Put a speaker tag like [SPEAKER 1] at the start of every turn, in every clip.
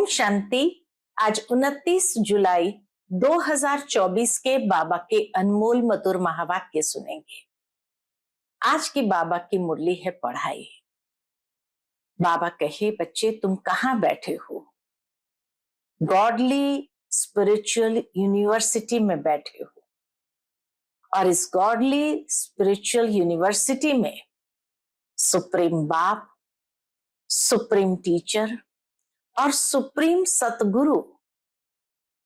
[SPEAKER 1] ओम शांति। आज 29 जुलाई 2024 के बाबा के अनमोल मधुर महावाक्य सुनेंगे। आज की बाबा की मुरली है पढ़ाई। बाबा कहे, बच्चे तुम कहाँ बैठे हो? गॉडली स्पिरिचुअल यूनिवर्सिटी में बैठे हो, और इस गॉडली स्पिरिचुअल यूनिवर्सिटी में सुप्रीम बाप, सुप्रीम टीचर और सुप्रीम सतगुरु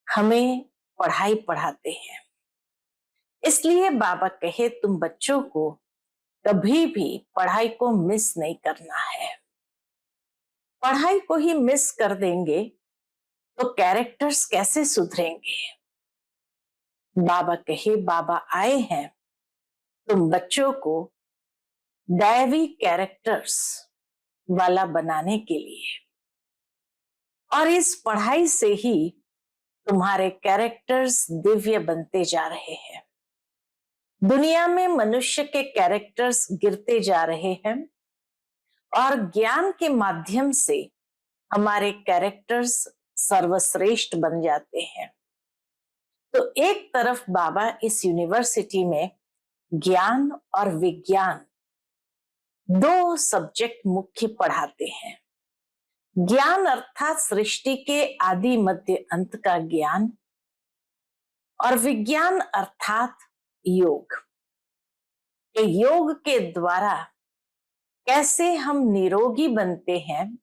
[SPEAKER 1] हमें पढ़ाई पढ़ाते हैं। इसलिए बाबा कहे, तुम बच्चों को कभी भी पढ़ाई को मिस नहीं करना है। पढ़ाई को ही मिस कर देंगे तो कैरेक्टर्स कैसे सुधरेंगे? बाबा कहे, बाबा आए हैं तुम बच्चों को दैवी कैरेक्टर्स वाला बनाने के लिए, और इस पढ़ाई से ही तुम्हारे कैरेक्टर्स दिव्य बनते जा रहे हैं। दुनिया में मनुष्य के कैरेक्टर्स गिरते जा रहे हैं, और ज्ञान के माध्यम से हमारे कैरेक्टर्स सर्वश्रेष्ठ बन जाते हैं। तो एक तरफ बाबा इस यूनिवर्सिटी में ज्ञान और विज्ञान दो सब्जेक्ट मुख्य पढ़ाते हैं। ज्ञान अर्थात सृष्टि के आदि मध्य अंत का ज्ञान, और विज्ञान अर्थात योग। योग के द्वारा कैसे हम निरोगी बनते हैं,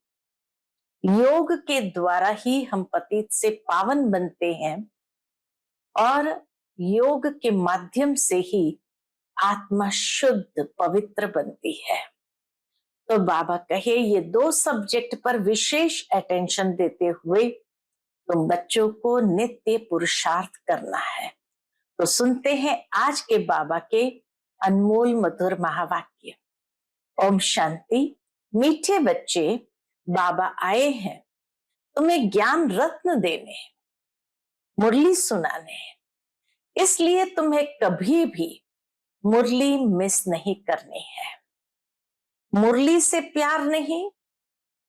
[SPEAKER 1] योग के द्वारा ही हम पतित से पावन बनते हैं, और योग के माध्यम से ही आत्मा शुद्ध पवित्र बनती है। तो बाबा कहे, ये दो सब्जेक्ट पर विशेष अटेंशन देते हुए तुम बच्चों को नित्य पुरुषार्थ करना है। तो सुनते हैं आज के बाबा के अनमोल मधुर महावाक्य। ओम शांति। मीठे बच्चे, बाबा आए हैं तुम्हें ज्ञान रत्न देने, मुरली सुनाने। इसलिए तुम्हें कभी भी मुरली मिस नहीं करनी है। मुरली से प्यार नहीं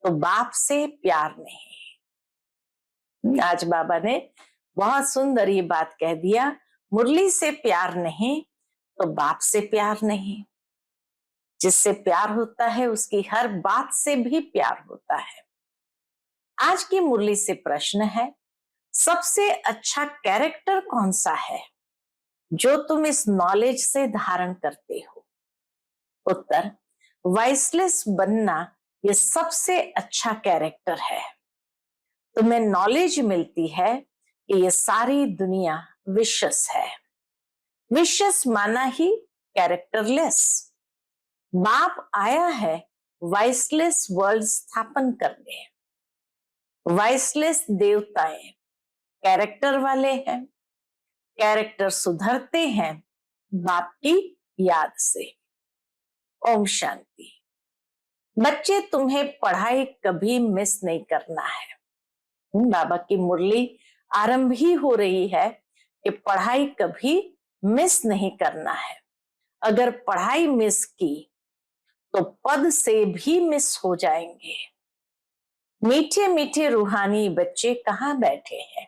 [SPEAKER 1] तो बाप से प्यार नहीं। आज बाबा ने बहुत सुंदर ये बात कह दिया, मुरली से प्यार नहीं तो बाप से प्यार नहीं। जिससे प्यार होता है उसकी हर बात से भी प्यार होता है। आज की मुरली से प्रश्न है, सबसे अच्छा कैरेक्टर कौन सा है जो तुम इस नॉलेज से धारण करते हो? उत्तर, वाइसलेस बनना ये सबसे अच्छा कैरेक्टर है। तुम्हें नॉलेज मिलती है कि ये सारी दुनिया विशस है। विशस माना ही कैरेक्टरलेस। बाप आया है वाइसलेस वर्ल्ड स्थापन करने। वाइसलेस देवताएं कैरेक्टर वाले हैं। कैरेक्टर सुधरते हैं बाप की याद से। ओम शांति। बच्चे, तुम्हें पढ़ाई कभी मिस नहीं करना है। बाबा की मुरली आरंभ ही हो रही है कि पढ़ाई कभी मिस नहीं करना है। अगर पढ़ाई मिस की तो पद से भी मिस हो जाएंगे। मीठे मीठे रूहानी बच्चे कहाँ बैठे हैं?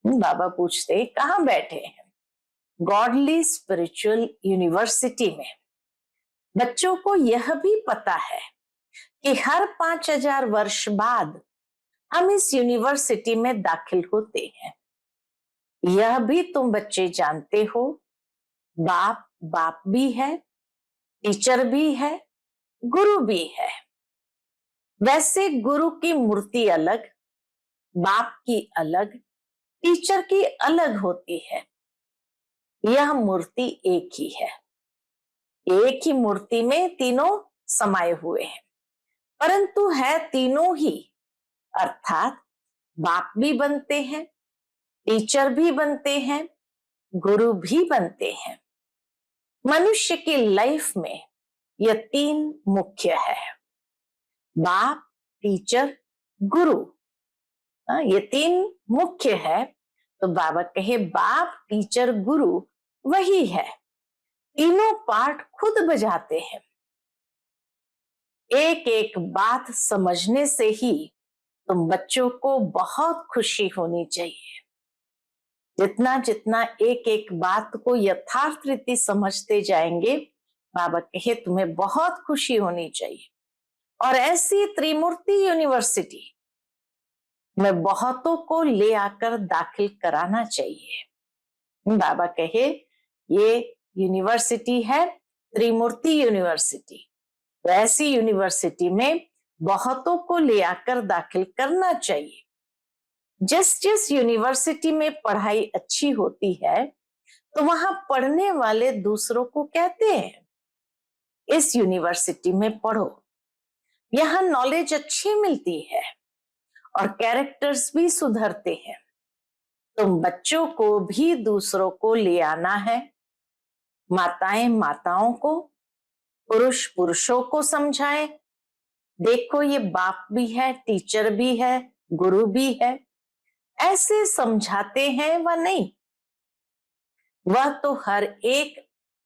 [SPEAKER 1] बाबा पूछते, कहाँ बैठे हैं? गॉडली स्पिरिचुअल यूनिवर्सिटी में। बच्चों को यह भी पता है कि हर 5000 वर्ष बाद हम इस यूनिवर्सिटी में दाखिल होते हैं। यह भी तुम बच्चे जानते हो, बाप बाप भी है, टीचर भी है, गुरु भी है। वैसे गुरु की मूर्ति अलग, बाप की अलग, टीचर की अलग होती है। यह मूर्ति एक ही है। एक ही मूर्ति में तीनों समाये हुए हैं, परंतु है तीनों ही। अर्थात बाप भी बनते हैं, टीचर भी बनते हैं, गुरु भी बनते हैं। मनुष्य की लाइफ में यह तीन मुख्य है, बाप, टीचर, गुरु। ये तीन मुख्य है। तो बाबा कहे, बाप, टीचर, गुरु वही है। तीनों पार्ट खुद बजाते हैं। एक एक बात समझने से ही तुम बच्चों को बहुत खुशी होनी चाहिए। जितना जितना एक एक बात को यथार्थ रीति समझते जाएंगे, बाबा कहे तुम्हें बहुत खुशी होनी चाहिए। और ऐसी त्रिमूर्ति यूनिवर्सिटी में बहुतों को ले आकर दाखिल कराना चाहिए। बाबा कहे ये यूनिवर्सिटी है त्रिमूर्ति यूनिवर्सिटी, तो ऐसी यूनिवर्सिटी में बहुतों को ले आकर दाखिल करना चाहिए। जिस जिस यूनिवर्सिटी में पढ़ाई अच्छी होती है तो वहां पढ़ने वाले दूसरों को कहते हैं इस यूनिवर्सिटी में पढ़ो, यहाँ नॉलेज अच्छी मिलती है और कैरेक्टर्स भी सुधरते हैं। तुम बच्चों को भी दूसरों को ले आना है, माताएं माताओं को, पुरुष पुरुषों को समझाएं। देखो ये बाप भी है, टीचर भी है, गुरु भी है, ऐसे समझाते हैं व नहीं? वह तो हर एक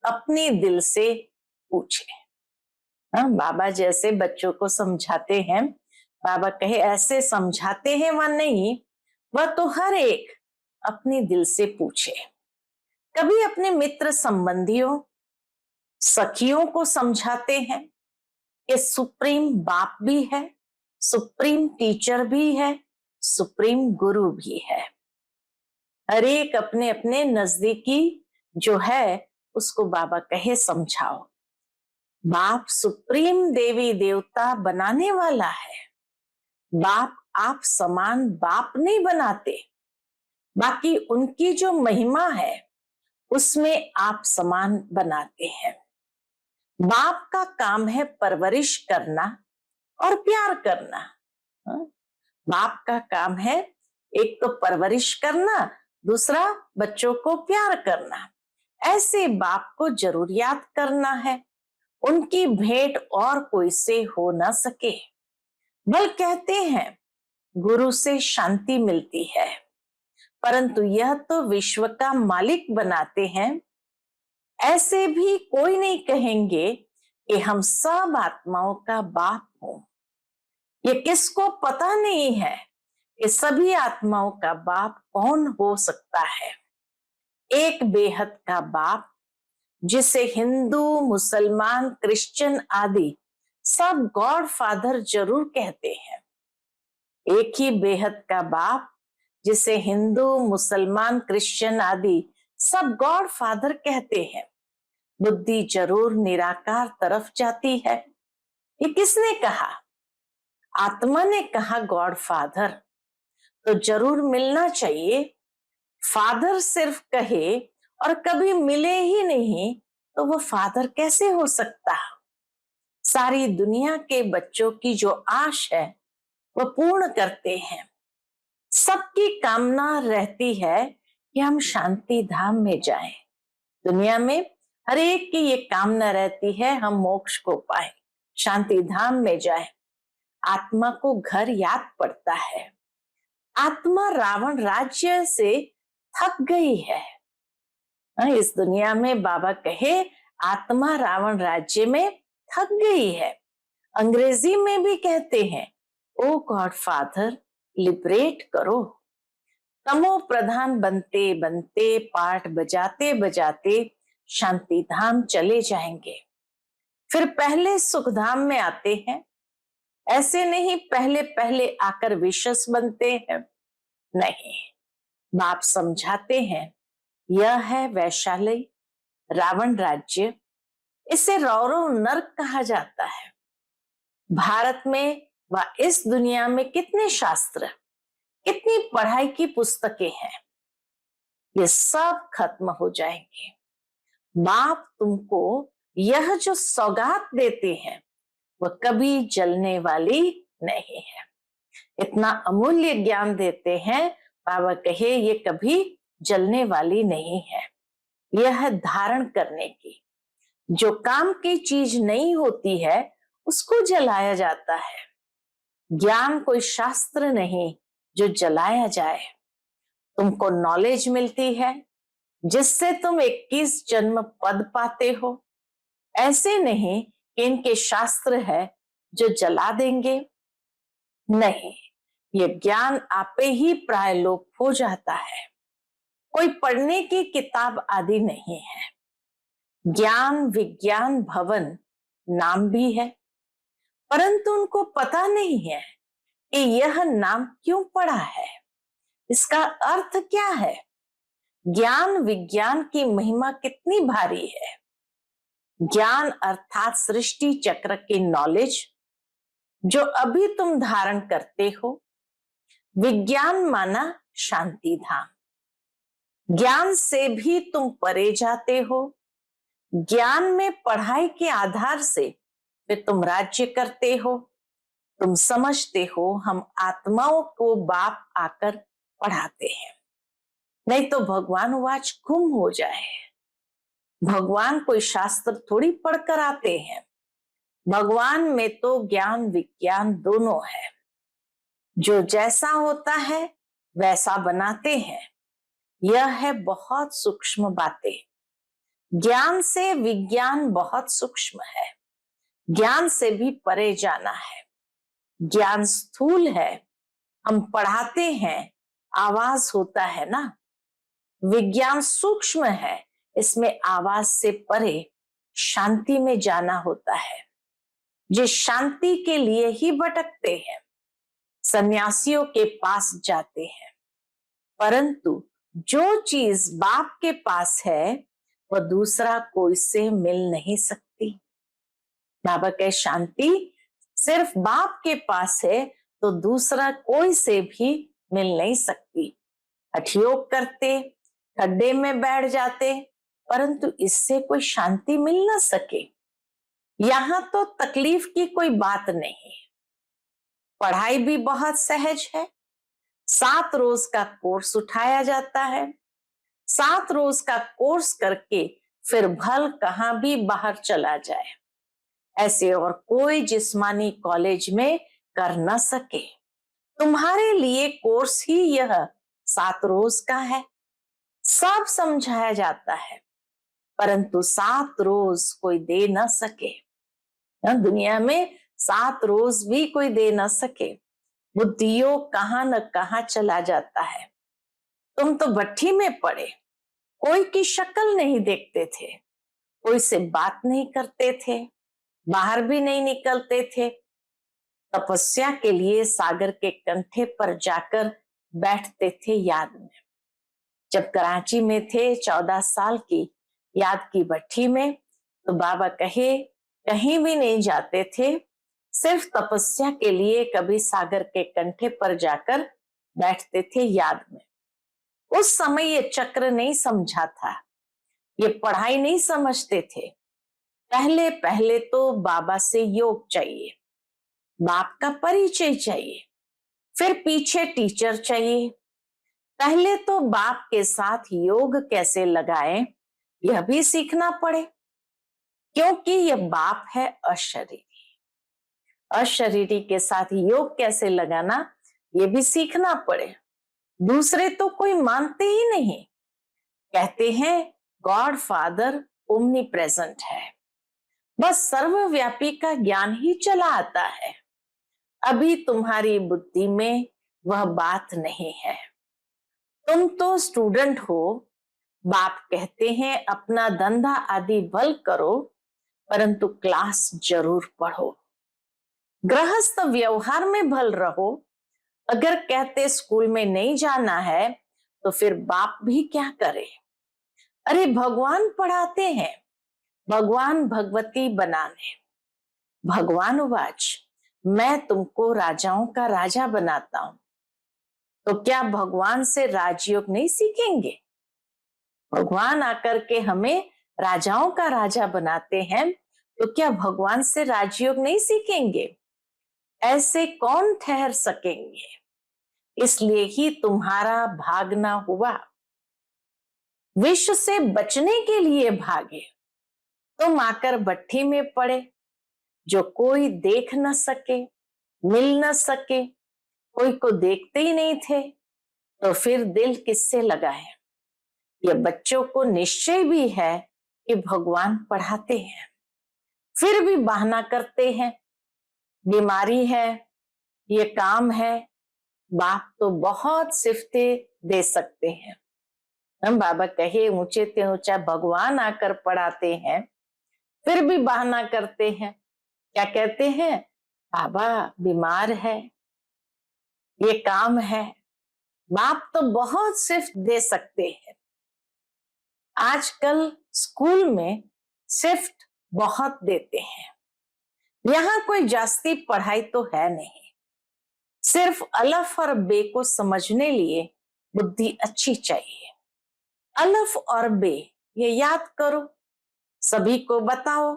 [SPEAKER 1] अपने दिल से पूछे। बाबा जैसे बच्चों को समझाते हैं, बाबा कहे ऐसे समझाते हैं व नहीं, वह तो हर एक अपने दिल से पूछे। कभी अपने मित्र संबंधियों सखियों को समझाते हैं कि सुप्रीम बाप भी है, सुप्रीम टीचर भी है, सुप्रीम गुरु भी है। हर एक अपने अपने नजदीकी जो है उसको बाबा कहे समझाओ। बाप सुप्रीम देवी देवता बनाने वाला है। बाप आप समान बाप नहीं बनाते, बाकी उनकी जो महिमा है उसमें आप समान बनाते हैं। बाप का काम है परवरिश करना और प्यार करना। बाप का काम है एक तो परवरिश करना, दूसरा बच्चों को प्यार करना। ऐसे बाप को जरूर याद करना है, उनकी भेंट और कोई से हो ना सके। बल कहते हैं गुरु से शांति मिलती है, परंतु यह तो विश्व का मालिक बनाते हैं। ऐसे भी कोई नहीं कहेंगे कि हम सब आत्माओं का बाप हो। ये किसको पता नहीं है कि सभी आत्माओं का बाप कौन हो सकता है। एक बेहद का बाप जिसे हिंदू मुसलमान क्रिश्चियन आदि सब गॉड फादर जरूर कहते हैं। एक ही बेहद का बाप जिसे हिंदू मुसलमान क्रिश्चियन आदि सब गॉड फादर कहते हैं। बुद्धि जरूर निराकार तरफ जाती है। ये किसने कहा? आत्मा ने कहा गॉड फादर, तो जरूर मिलना चाहिए। फादर सिर्फ कहे और कभी मिले ही नहीं तो वो फादर कैसे हो सकता? सारी दुनिया के बच्चों की जो आश है वह पूर्ण करते हैं। सबकी कामना रहती है कि हम शांति धाम में जाएं। दुनिया में हर एक की ये कामना रहती है हम मोक्ष को पाए, शांति धाम में जाएं। आत्मा को घर याद पड़ता है। आत्मा रावण राज्य से थक गई है। इस दुनिया में बाबा कहे आत्मा रावण राज्य में थक गई है। अंग्रेजी में भी कहते हैं ओ गॉड फादर लिबरेट करो। तमो प्रधान बनते बनते पाठ बजाते बजाते शांति धाम चले जाएंगे। फिर पहले सुख धाम में आते हैं। ऐसे नहीं पहले पहले आकर विशस बनते हैं, नहीं। बाप समझाते हैं यह है वैशाली रावण राज्य, इसे रौरव नर्क कहा जाता है। भारत में व इस दुनिया में कितने शास्त्र, कितनी पढ़ाई की पुस्तकें हैं, ये सब खत्म हो जाएंगे। बाप तुमको यह जो सौगात देते हैं वह कभी जलने वाली नहीं है। इतना अमूल्य ज्ञान देते हैं, बाबा कहे ये कभी जलने वाली नहीं है। यह है धारण करने की। जो काम की चीज नहीं होती है उसको जलाया जाता है। ज्ञान कोई शास्त्र नहीं जो जलाया जाए। तुमको नॉलेज मिलती है जिससे तुम 21 जन्म पद पाते हो। ऐसे नहीं कि इनके शास्त्र है जो जला देंगे, नहीं। ये ज्ञान आपे ही प्राय लोप हो जाता है। कोई पढ़ने की किताब आदि नहीं है। ज्ञान विज्ञान भवन नाम भी है, परंतु उनको पता नहीं है कि यह नाम क्यों पड़ा है, इसका अर्थ क्या है, ज्ञान विज्ञान की महिमा कितनी भारी है। ज्ञान अर्थात सृष्टि चक्र की नॉलेज जो अभी तुम धारण करते हो। विज्ञान माना शांति धाम। ज्ञान से भी तुम परे जाते हो। ज्ञान में पढ़ाई के आधार से फिर तुम राज्य करते हो। तुम समझते हो हम आत्माओं को बाप आकर पढ़ाते हैं, नहीं तो भगवान वाच गुम हो जाए। भगवान कोई शास्त्र थोड़ी पढ़कर आते हैं। भगवान में तो ज्ञान विज्ञान दोनों है। जो जैसा होता है वैसा बनाते हैं। यह है बहुत सूक्ष्म बातें। ज्ञान से विज्ञान बहुत सूक्ष्म है। ज्ञान से भी परे जाना है। ज्ञान स्थूल है, हम पढ़ाते हैं, आवाज होता है ना। विज्ञान सूक्ष्म है, इसमें आवाज से परे शांति में जाना होता है। जिस शांति के लिए ही भटकते हैं, सन्यासियों के पास जाते हैं, परंतु जो चीज बाप के पास है वह दूसरा कोई से मिल नहीं सकती। बाबा कहे शांति सिर्फ बाप के पास है तो दूसरा कोई से भी मिल नहीं सकती। हठयोग करते, खड्डे में बैठ जाते, परंतु इससे कोई शांति मिल ना सके। यहां तो तकलीफ की कोई बात नहीं। पढ़ाई भी बहुत सहज है। 7 रोज का कोर्स उठाया जाता है। 7 रोज का कोर्स करके फिर भल कहां भी बाहर चला जाए, ऐसे और कोई जिस्मानी कॉलेज में कर न सके। तुम्हारे लिए कोर्स ही यह 7 रोज का है। सब समझाया जाता है, परंतु 7 रोज कोई दे न सके। दुनिया में 7 रोज भी कोई दे न सके। बुद्धियों कहां न कहां चला जाता है। तुम तो भट्ठी में पड़े, कोई की शक्ल नहीं देखते थे, कोई से बात नहीं करते थे, बाहर भी नहीं निकलते थे। तपस्या के लिए सागर के कंठे पर जाकर बैठते थे याद में। जब कराची में थे 14 साल की याद की भट्ठी में, तो बाबा कहे कहीं भी नहीं जाते थे, सिर्फ तपस्या के लिए कभी सागर के कंठे पर जाकर बैठते थे याद में। उस समय ये चक्र नहीं समझा था, ये पढ़ाई नहीं समझते थे। पहले पहले तो बाबा से योग चाहिए, बाप का परिचय चाहिए, फिर पीछे टीचर चाहिए। पहले तो बाप के साथ योग कैसे लगाएं यह भी सीखना पड़े, क्योंकि यह बाप है अशरीरी। अशरीरी के साथ योग कैसे लगाना ये भी सीखना पड़े। दूसरे तो कोई मानते ही नहीं, कहते हैं गॉड फादर ओमनी प्रेजेंट है, बस सर्वव्यापी का ज्ञान ही चला आता है। अभी तुम्हारी बुद्धि में वह बात नहीं है। तुम तो स्टूडेंट हो। बाप कहते हैं अपना धंधा आदि भल करो, परंतु क्लास जरूर पढ़ो। गृहस्थ व्यवहार में भल रहो। अगर कहते स्कूल में नहीं जाना है तो फिर बाप भी क्या करे। अरे भगवान पढ़ाते हैं, भगवान भगवती बनाने। भगवान वाच मैं तुमको राजाओं का राजा बनाता हूं, तो क्या भगवान से राजयोग नहीं सीखेंगे। भगवान आकर के हमें राजाओं का राजा बनाते हैं, तो क्या भगवान से राजयोग नहीं सीखेंगे। ऐसे कौन ठहर सकेंगे। इसलिए ही तुम्हारा भागना हुआ। विश्व से बचने के लिए भागे, तुम आकर भट्ठी में पड़े, जो कोई देख न सके, मिल न सके, कोई को देखते ही नहीं थे, तो फिर दिल किससे लगाए। ये बच्चों को निश्चय भी है कि भगवान पढ़ाते हैं, फिर भी बहाना करते हैं, बीमारी है, ये काम है, बाप तो बहुत सिफ्तें दे सकते हैं। हम बाबा कहे ऊंचे ते ऊंचा भगवान आकर पढ़ाते हैं, फिर भी बहाना करते हैं। क्या कहते हैं? बाबा बीमार है, ये काम है। बाप तो बहुत सिर्फ दे सकते हैं। आजकल स्कूल में शिफ्ट बहुत देते हैं। यहाँ कोई जास्ती पढ़ाई तो है नहीं, सिर्फ अलफ और बे को समझने लिए बुद्धि अच्छी चाहिए। अलफ और बे ये याद करो, सभी को बताओ।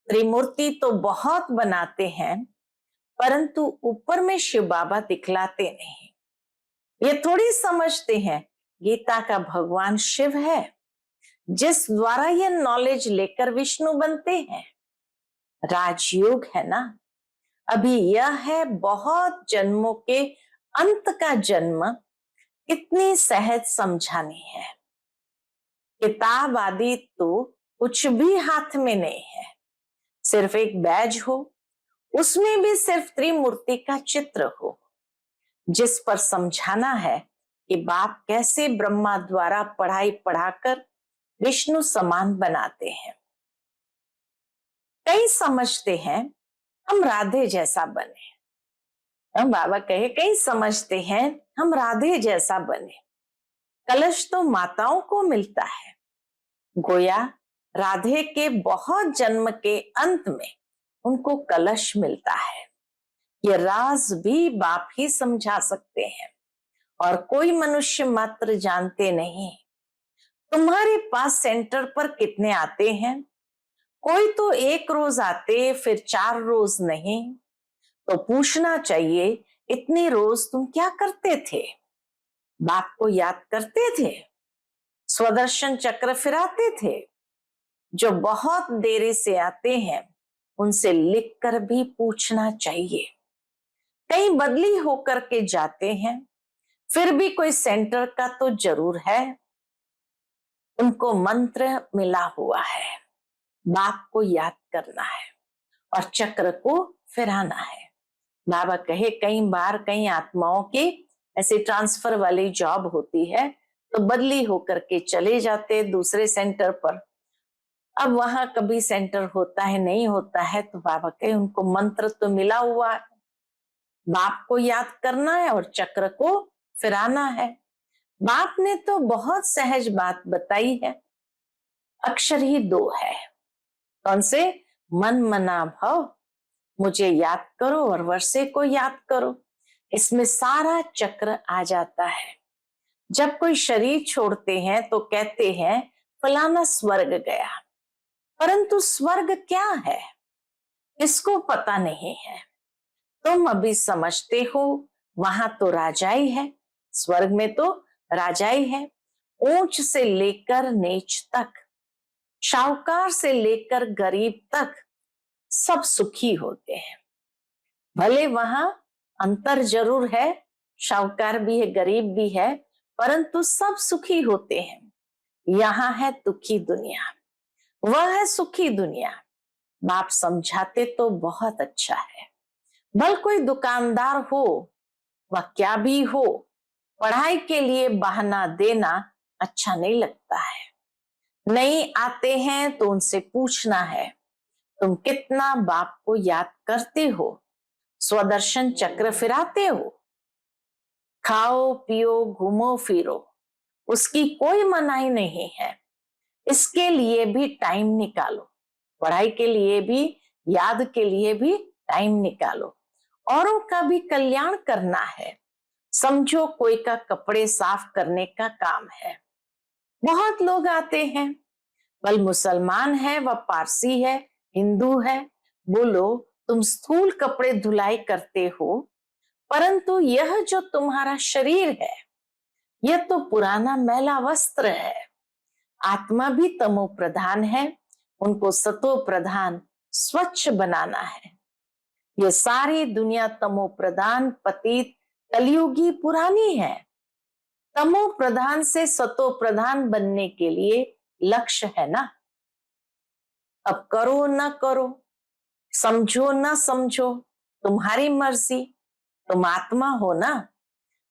[SPEAKER 1] त्रिमूर्ति तो बहुत बनाते हैं, परंतु ऊपर में शिव बाबा दिखलाते नहीं। ये थोड़ी समझते हैं गीता का भगवान शिव है, जिस द्वारा ये नॉलेज लेकर विष्णु बनते हैं। राजयोग है ना, अभी यह है बहुत जन्मों के अंत का जन्म। इतनी सहज समझानी है। किताब आदि तो कुछ भी हाथ में नहीं है, सिर्फ एक बैज हो, उसमें भी सिर्फ त्रिमूर्ति का चित्र हो, जिस पर समझाना है कि बाप कैसे ब्रह्मा द्वारा पढ़ाई पढ़ाकर विष्णु समान बनाते हैं। कई समझते हैं हम राधे जैसा बने। हम बाबा कहे कई समझते हैं हम राधे जैसा बने। कलश तो माताओं को मिलता है, गोया राधे के बहुत जन्म के अंत में उनको कलश मिलता है। ये राज भी बाप ही समझा सकते हैं और कोई मनुष्य मात्र जानते नहीं। तुम्हारे पास सेंटर पर कितने आते हैं? कोई तो एक रोज आते, फिर 4 रोज नहीं। तो पूछना चाहिए इतने रोज तुम क्या करते थे? बाप को याद करते थे? स्वदर्शन चक्र फिराते थे? जो बहुत देरी से आते हैं उनसे लिखकर भी पूछना चाहिए। कहीं बदली होकर के जाते हैं, फिर भी कोई सेंटर का तो जरूर है। उनको मंत्र मिला हुआ है, बाप को याद करना है और चक्र को फिराना है। बाबा कहे कई बार कई आत्माओं की ऐसे ट्रांसफर वाली जॉब होती है, तो बदली होकर के चले जाते दूसरे सेंटर पर। अब वहां कभी सेंटर होता है नहीं होता है, तो बाबा कहे उनको मंत्र तो मिला हुआ है, बाप को याद करना है और चक्र को फिराना है। बाप ने तो बहुत सहज बात बताई है, अक्षर ही 2 है। कौन से? मन मना भव, मुझे याद करो और वर्षे को याद करो। इसमें सारा चक्र आ जाता है। जब कोई शरीर छोड़ते हैं तो कहते हैं फलाना स्वर्ग गया, परंतु स्वर्ग क्या है इसको पता नहीं है। तुम अभी समझते हो वहां तो राजाई है, स्वर्ग में तो राजाई है। ऊंच से लेकर नीच तक, शाहूकार से लेकर गरीब तक सब सुखी होते हैं। भले वहां अंतर जरूर है, शाहूकार भी है गरीब भी है, परंतु सब सुखी होते हैं। यहाँ है दुखी दुनिया, वह है सुखी दुनिया। बाप समझाते तो बहुत अच्छा है। भल कोई दुकानदार हो, वह क्या भी हो, पढ़ाई के लिए बहाना देना अच्छा नहीं लगता है। नहीं आते हैं तो उनसे पूछना है तुम कितना बाप को याद करते हो, स्वदर्शन चक्र फिराते हो? खाओ पियो घूमो फिरो, उसकी कोई मनाही नहीं है। इसके लिए भी टाइम निकालो, पढ़ाई के लिए भी, याद के लिए भी टाइम निकालो। औरों का भी कल्याण करना है। समझो कोई का कपड़े साफ करने का काम है, बहुत लोग आते हैं, बल मुसलमान है व पारसी है, हिंदू है। बोलो तुम स्थूल कपड़े धुलाई करते हो, परंतु यह जो तुम्हारा शरीर है यह तो पुराना मैला वस्त्र है। आत्मा भी तमो प्रधान है, उनको सतो प्रधान स्वच्छ बनाना है। ये सारी दुनिया तमो प्रधान पतित कलयुगी पुरानी है। तमो प्रधान से सतो प्रधान बनने के लिए लक्ष्य है ना। अब करो ना करो, समझो ना समझो, तुम्हारी मर्जी, तुम आत्मा हो ना।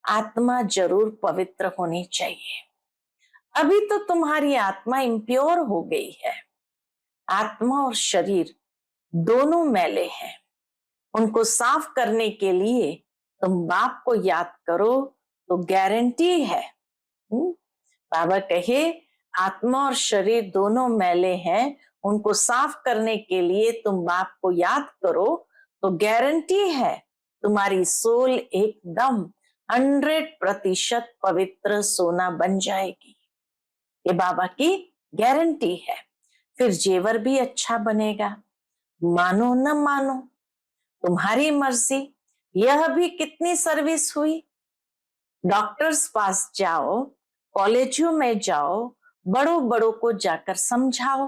[SPEAKER 1] आत्मा जरूर पवित्र होनी चाहिए। अभी तो तुम्हारी आत्मा इम्प्योर हो गई है। आत्मा और शरीर दोनों मैले हैं। उनको साफ करने के लिए तुम बाप को याद करो तो गारंटी है। बाबा कहे आत्मा और शरीर दोनों मैले हैं, उनको साफ करने के लिए तुम बाप को याद करो तो गारंटी है तुम्हारी सोल एकदम 100% पवित्र सोना बन जाएगी। ये बाबा की गारंटी है। फिर जेवर भी अच्छा बनेगा। मानो न मानो तुम्हारी मर्जी। यह भी कितनी सर्विस हुई। डॉक्टर्स पास जाओ, कॉलेजों में जाओ, बड़ों बड़ों को जाकर समझाओ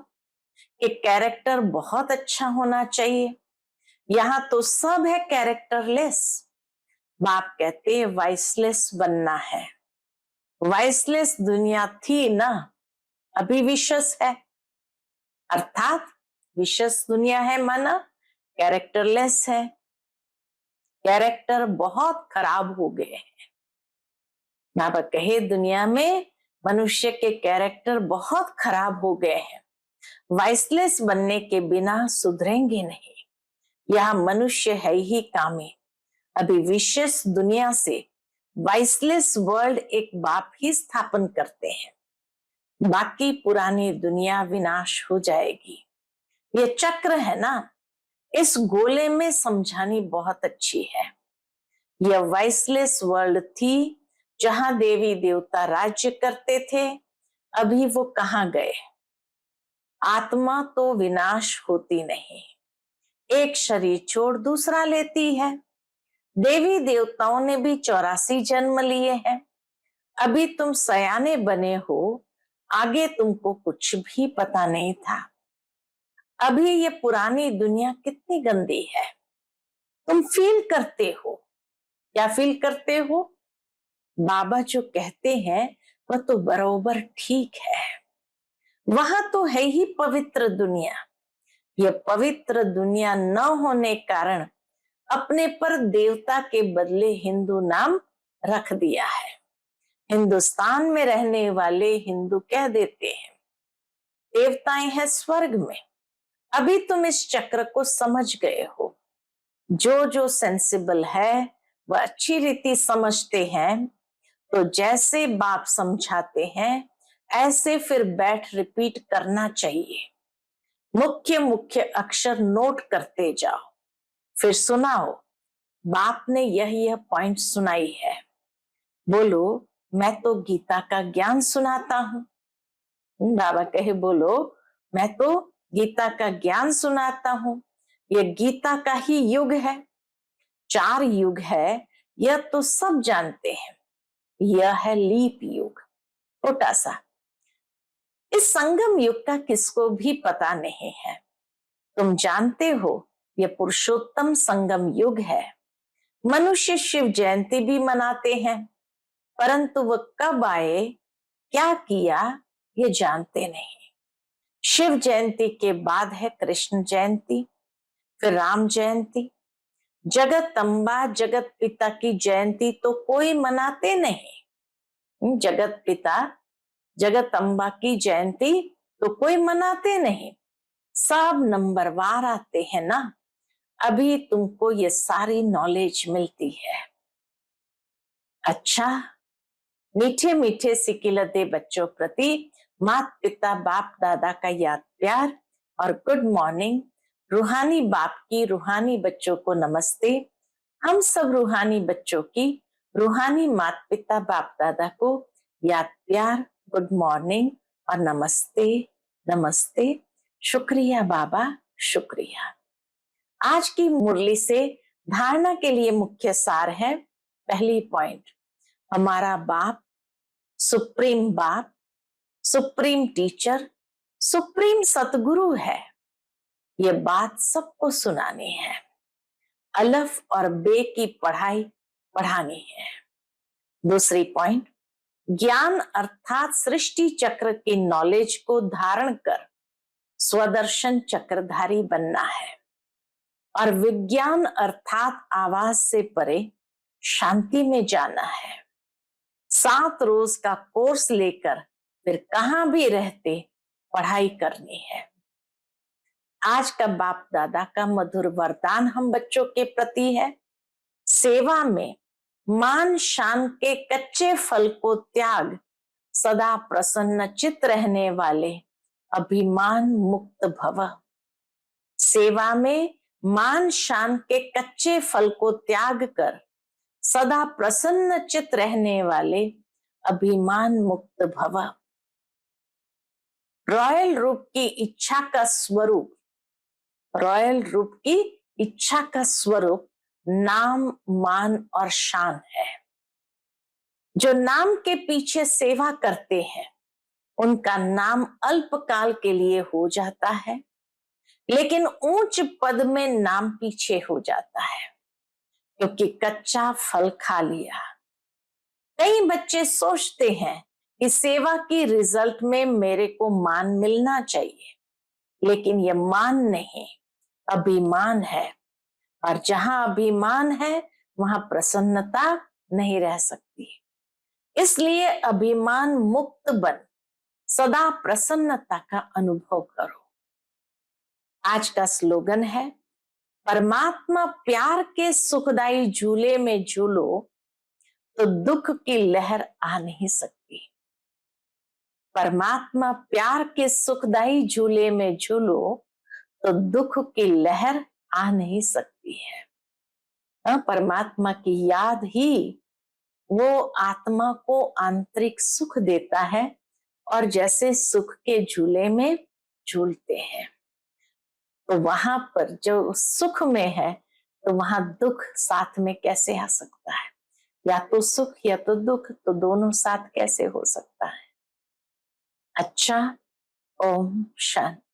[SPEAKER 1] कि कैरेक्टर बहुत अच्छा होना चाहिए। यहाँ तो सब है कैरेक्टरलेस। बाप कहते हैं वाइसलेस बनना है। वाइसलेस दुनिया थी ना, अभी विशस है। अर्थात विशस दुनिया है माना कैरेक्टरलेस है। कैरेक्टर बहुत खराब हो गए हैं। बाबा कहे दुनिया में मनुष्य के कैरेक्टर बहुत खराब हो गए हैं। वाइसलेस बनने के बिना सुधरेंगे नहीं। यह मनुष्य है ही कामी। अभी विशेष दुनिया से वाइसलेस वर्ल्ड एक बाप ही स्थापन करते हैं। बाकी पुरानी दुनिया विनाश हो जाएगी। ये चक्र है ना, इस गोले में समझानी बहुत अच्छी है। यह वाइसलेस वर्ल्ड थी जहां देवी देवता राज्य करते थे। अभी वो कहाँ गए। आत्मा तो विनाश होती नहीं, एक शरीर छोड़ दूसरा लेती है। देवी देवताओं ने भी 84 जन्म लिए हैं। अभी तुम सयाने बने हो, आगे तुमको कुछ भी पता नहीं था। अभी ये पुरानी दुनिया कितनी गंदी है। तुम फील करते हो। क्या फील करते हो। बाबा जो कहते हैं वह तो बरोबर ठीक है। वहां तो है ही पवित्र दुनिया। यह पवित्र दुनिया न होने कारण अपने पर देवता के बदले हिंदू नाम रख दिया है। हिंदुस्तान में रहने वाले हिंदू कह देते हैं देवताएं हैं स्वर्ग में। अभी तुम इस चक्र को समझ गए हो। जो जो सेंसिबल है वह अच्छी रीति समझते हैं। तो जैसे बाप समझाते हैं ऐसे फिर बैठ रिपीट करना चाहिए। मुख्य मुख्य अक्षर नोट करते जाओ, फिर सुनाओ। बाप ने यह पॉइंट सुनाई है। बोलो मैं तो गीता का ज्ञान सुनाता हूँ। बाबा कहे बोलो मैं तो गीता का ज्ञान सुनाता हूँ। यह गीता का ही युग है। 4 युग है, यह तो सब जानते हैं। यह है लीप युग, छोटा सा। इस संगम युग का किसको भी पता नहीं है। तुम जानते हो यह पुरुषोत्तम संगम युग है। मनुष्य शिव जयंती भी मनाते हैं, परंतु वह कब आए, क्या किया, ये जानते नहीं। शिव जयंती के बाद है कृष्ण जयंती, फिर राम जयंती। जगत अम्बा जगत पिता की जयंती तो कोई मनाते नहीं। जगत पिता जगत अम्बा की जयंती तो कोई मनाते नहीं। सब नंबरवार आते हैं ना। अभी तुमको ये सारी नॉलेज मिलती है। अच्छा, मीठे मीठे सिकिलते बच्चों प्रति माता पिता बाप दादा का याद प्यार और गुड मॉर्निंग। रूहानी बाप की रूहानी बच्चों को नमस्ते। हम सब रूहानी बच्चों की रूहानी माता पिता बाप दादा को याद प्यार, गुड मॉर्निंग और नमस्ते नमस्ते। शुक्रिया बाबा, शुक्रिया। आज की मुरली से धारणा के लिए मुख्य सार है। पहली पॉइंट, हमारा बाप सुप्रीम बाप, सुप्रीम टीचर, सुप्रीम सतगुरु है। ये बात सबको सुनानी है। अलफ और बे की पढ़ाई पढ़ानी है। दूसरी पॉइंट, ज्ञान अर्थात सृष्टि चक्र की नॉलेज को धारण कर स्वदर्शन चक्रधारी बनना है। और विज्ञान अर्थात आवाज से परे शांति में जाना है। 7 रोज का कोर्स लेकर फिर कहां भी रहते पढ़ाई करनी है। आज का बाप दादा का मधुर वरदान हम बच्चों के प्रति है, सेवा में मान शान के कच्चे फल को त्याग, सदा प्रसन्न चित्त रहने वाले अभिमान मुक्त भव। सेवा में मान शान के कच्चे फल को त्याग कर सदा प्रसन्न चित्त रहने वाले अभिमान मुक्त भव। रॉयल रूप की इच्छा का स्वरूप, रॉयल रूप की इच्छा का स्वरूप नाम मान और शान है। जो नाम के पीछे सेवा करते हैं उनका नाम अल्पकाल के लिए हो जाता है, लेकिन ऊंच पद में नाम पीछे हो जाता है, क्योंकि कच्चा फल खा लिया। कई बच्चे सोचते हैं कि सेवा की रिजल्ट में मेरे को मान मिलना चाहिए, लेकिन यह मान नहीं, अभिमान है। और जहां अभिमान है वहां प्रसन्नता नहीं रह सकती। इसलिए अभिमान मुक्त बन सदा प्रसन्नता का अनुभव करो। आज का स्लोगन है, परमात्मा प्यार के सुखदाई झूले में झूलो तो दुख की लहर आ नहीं सकती। परमात्मा प्यार के सुखदाई झूले में झूलो तो दुख की लहर आ नहीं सकती है। परमात्मा की याद ही वो आत्मा को आंतरिक सुख देता है, और जैसे सुख के झूले में झूलते हैं तो वहां पर जो सुख में है तो वहां दुख साथ में कैसे आ सकता है? या तो सुख या तो दुख, तो दोनों साथ कैसे हो सकता है? अच्छा, ओम शांति।